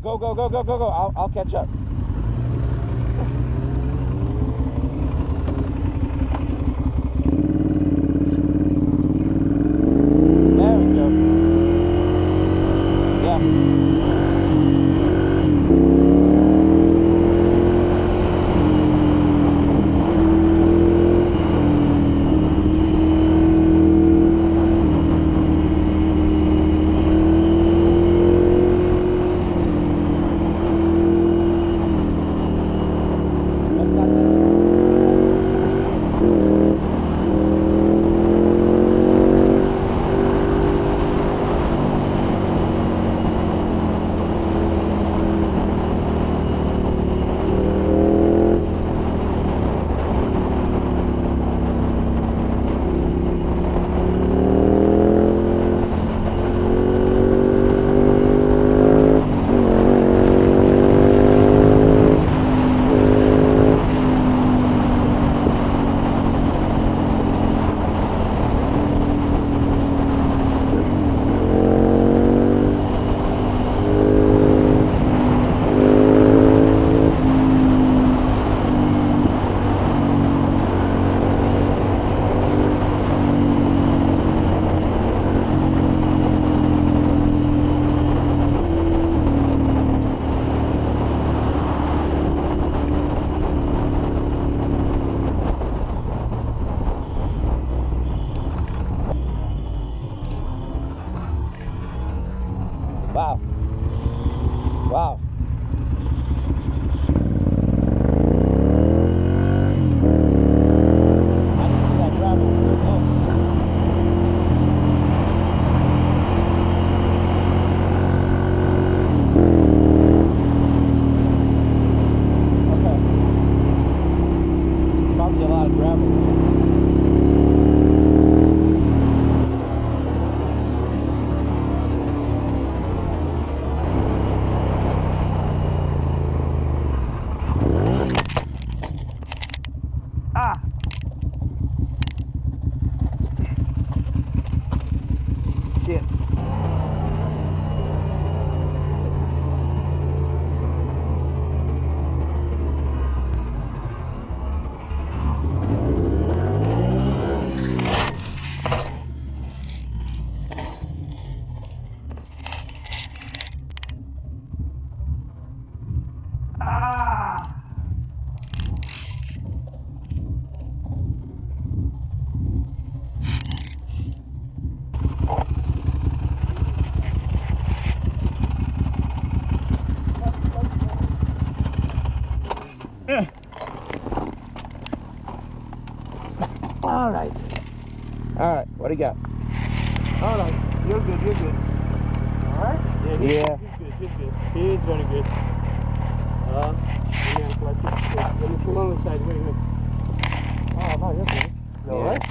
Go, go, go, go, go, go. I'll catch up. There we go. Yeah. Wow. Wow. I didn't see that gravel. Okay. Probably a lot of gravel. Ah! Shit. Ah! All right. All right. What do you got? All right, you're good, you're good. All right? Yeah. He's good. He's very good. Yeah, clutch it. Let me pull on the side. Wait. Oh, no, you're good. You all right?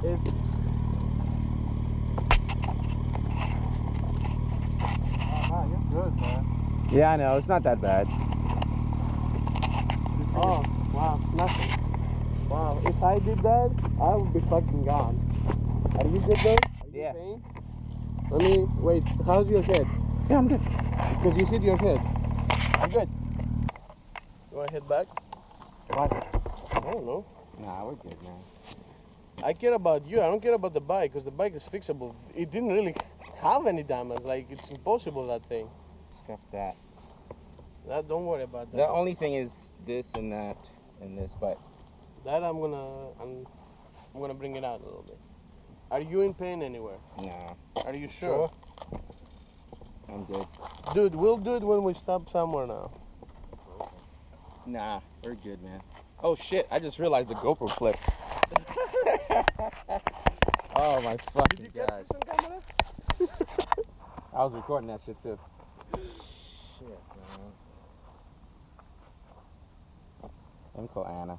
It's... Oh, no, you're good, man. Yeah, I know. It's not that bad. Oh, wow, nothing. Wow, if I did that, I would be fucking gone. Are you good though? Are you Yeah. in pain? Let me, wait, how's your head? Yeah, I'm good. Because you hit your head. I'm good. You want to head back? Why? I don't know. Nah, we're good, man. I care about you. I don't care about the bike because the bike is fixable. It didn't really have any damage. Like, it's impossible, that thing. Stuff that. Don't worry about that. The only thing is this and that and this, but That I'm gonna bring it out a little bit. Are you in pain anywhere? nah, Are you sure? I'm good. Dude, we'll do it when we stop somewhere now. Nah, we're good, man. Oh shit, I just realized the GoPro flipped. Oh my fucking Did you catch god. this on camera? I was recording that shit too. Shit, man. Let me call Anna.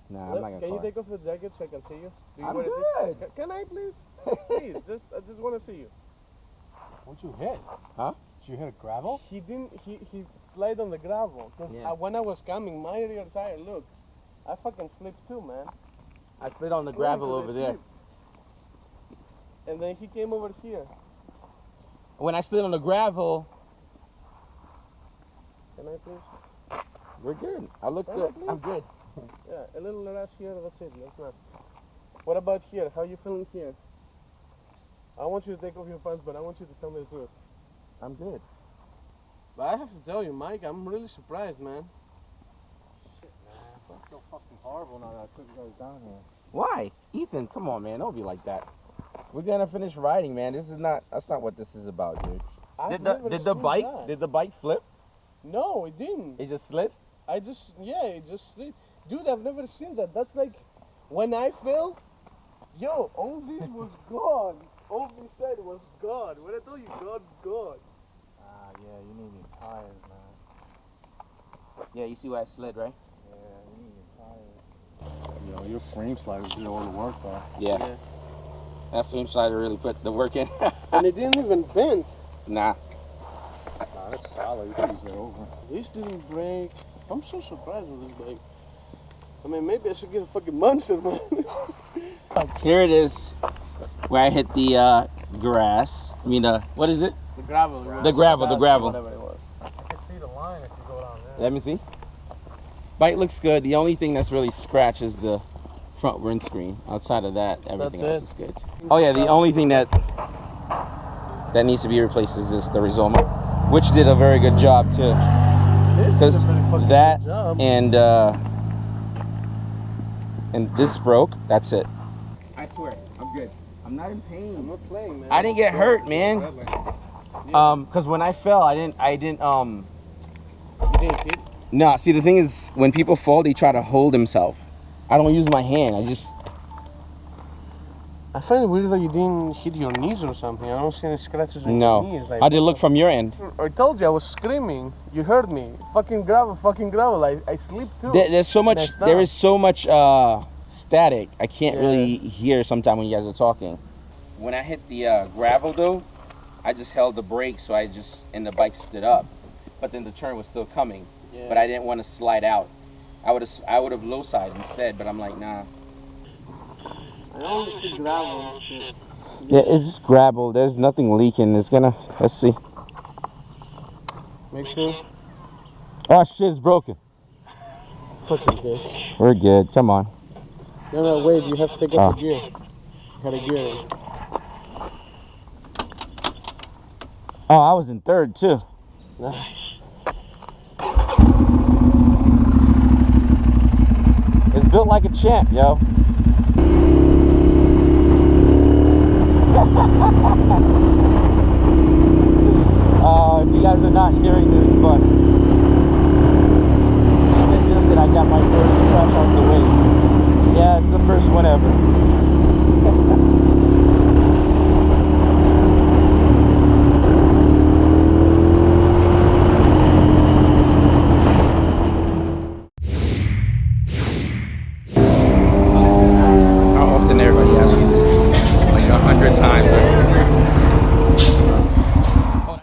Nah, Look, I'm not gonna can call you take off the jacket so I can see you? Do you I'm wanna good. Can I please? Please, I just want to see you. What'd you hit? Huh? Did you hit a gravel? He didn't. He slid on the gravel. Cause Yeah. when I was coming, my rear tire. Look, I fucking slipped too, man. I slid on the Only gravel 'cause I over there. slipped. and then he came over here. When I slid on the gravel, Can I please? we're good. I look Oh, good. please. I'm good. Yeah, a little rash here, that's it, that's not. What about here? How you feeling here? I want you to take off your pants, but I want you to tell me the truth. I'm good. But I have to tell you, Mike, I'm really surprised, man. Shit, man. I feel fucking horrible now that I took you guys down here. Why? Ethan, come on, man. Don't be like that. We're gonna finish riding, man. That's not what this is about, dude. I've never Did the seen bike that. did the bike flip? No, it didn't. It just slid? It just slid. Dude, I've never seen that. That's like, when I fell, yo, all this was gone. All this side was gone. When I tell you gone. Ah, yeah, you need new tires, man. Yeah, you see where I slid, right? Yeah, you need new tires. Yo, your frame sliders did all the work, though. Yeah. That frame slider really put the work in. And it didn't even bend. Nah. Nah, that's solid. You can use it over. This didn't break. I'm so surprised with this bike. I mean, maybe I should get a fucking monster, man. Here it is, where I hit the grass. I mean, what is it? The gravel. The gravel. Whatever it was. I can see the line if you go down there. Let me see. Bike looks good. The only thing that's really scratched is the front windscreen. Outside of that, everything That's else is good. Oh yeah, the only thing that needs to be replaced is this, the Rizoma, which did a very good job too. Because that and this broke. That's it. I swear, I'm good. I'm not in pain. I'm not playing, man. I didn't get hurt, man. Because when I fell, I didn't. You didn't hit? No, see, the thing is, when people fall, they try to hold themselves. I don't use my hand. I find it weird that you didn't hit your knees or something. I don't see any scratches on No. your knees. Like, How did it look from your end? I told you, I was screaming. You heard me. Fucking gravel. I slipped too. There's so much. Messed There up. is so much static. I can't really hear sometimes when you guys are talking. When I hit the gravel though, I just held the brake, so and the bike stood up. But then the turn was still coming. Yeah. But I didn't want to slide out. I would have low side instead. But I'm like, nah. I only see gravel. Shit. Yeah, it's just gravel. There's nothing leaking. Let's see. Make sure. Oh shit, it's broken. Fucking bitch. We're good. Come on. No, wait. You have to take off the gear. Got a gear in. Oh, I was in third too. It's built like a champ, yo. If you guys are not hearing this, but